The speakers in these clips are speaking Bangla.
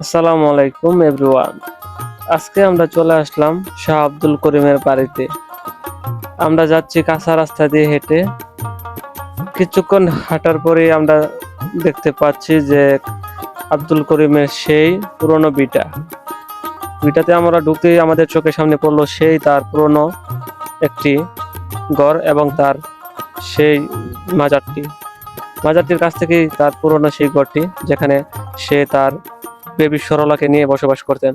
আসসালামু আলাইকুম এভরিওয়ান। আজকে আমরা চলে আসলাম শাহ আব্দুল করিমের বাড়িতে। আমরা যাচ্ছি কাঁচা রাস্তা দিয়ে হেঁটে। কিছুক্ষণ হাঁটার পরেই আমরা দেখতে পাচ্ছি যে আব্দুল করিমের সেই পুরনো ভিটাতে আমরা ঢুকতেই আমাদের চোখের সামনে পড়লো সেই তার পুরনো একটি ঘর এবং তার সেই মাজারটির কাছ থেকেই তার পুরনো সেই ঘরটি, যেখানে সে তার বেবি সরলাকে নিয়ে বসবাস করতেন।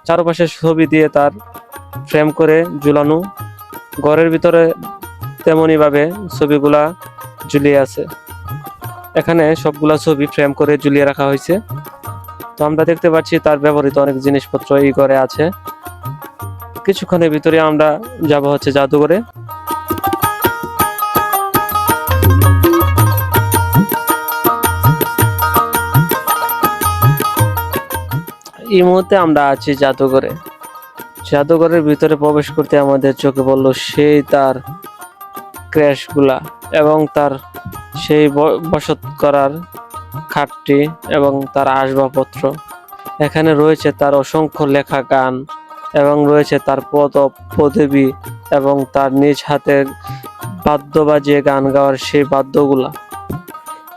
চারপাশে ছবি দিয়ে তার ফ্রেম করে ঝুলানো, ঘরের ভিতরে তেমনই ভাবে ছবিগুলা ঝুলিয়ে আছে। এখানে সবগুলা ছবি ফ্রেম করে ঝুলিয়ে রাখা হয়েছে। তো আমরা দেখতে পাচ্ছি তার ব্যবহৃত অনেক জিনিসপত্র এই ঘরে আছে। কিছুক্ষণের ভিতরে আমরা যাব হচ্ছে জাদুঘরে। এই মুহূর্তে আমরা আছি জাদুঘরের ভিতরে প্রবেশ করতে আমাদের চোখে পড়লো সেই তার ক্র্যাশগুলা এবং তার সেই বসত করার খাটটি এবং তার আসবাবপত্র। এখানে রয়েছে তার অসংখ্য লেখা গান এবং রয়েছে তার পদবী এবং তার নিজ হাতের বাদ্য বাজিয়ে গান গাওয়ার সেই বাদ্যগুলা।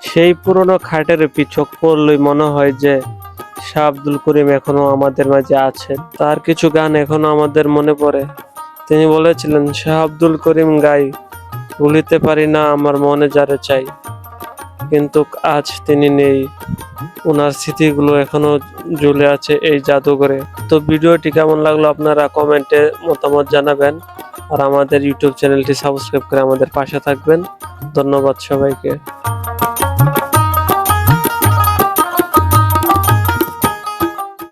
সেই পুরনো খাটের চোখ পড়লেই মনে হয় যে শাহ আব্দুল করিম এখনো আমাদের মাঝে আছে। তার কিছু গান এখনো আমাদের মনে পড়ে। তিনি বলেছিলেন, শাহ আব্দুল করিম গাই, ভুলিতে পারি না আমার মনে যারে চাই। কিন্তু আজ তিনি নেই, ওনার স্মৃতিগুলো এখনো ঝুলে আছে এই জাদুঘরে। তো ভিডিওটি কেমন লাগলো আপনারা কমেন্টে মতামত জানাবেন, আর আমাদের ইউটিউব চ্যানেলটি সাবস্ক্রাইব করে আমাদের পাশে থাকবেন। ধন্যবাদ সবাইকে।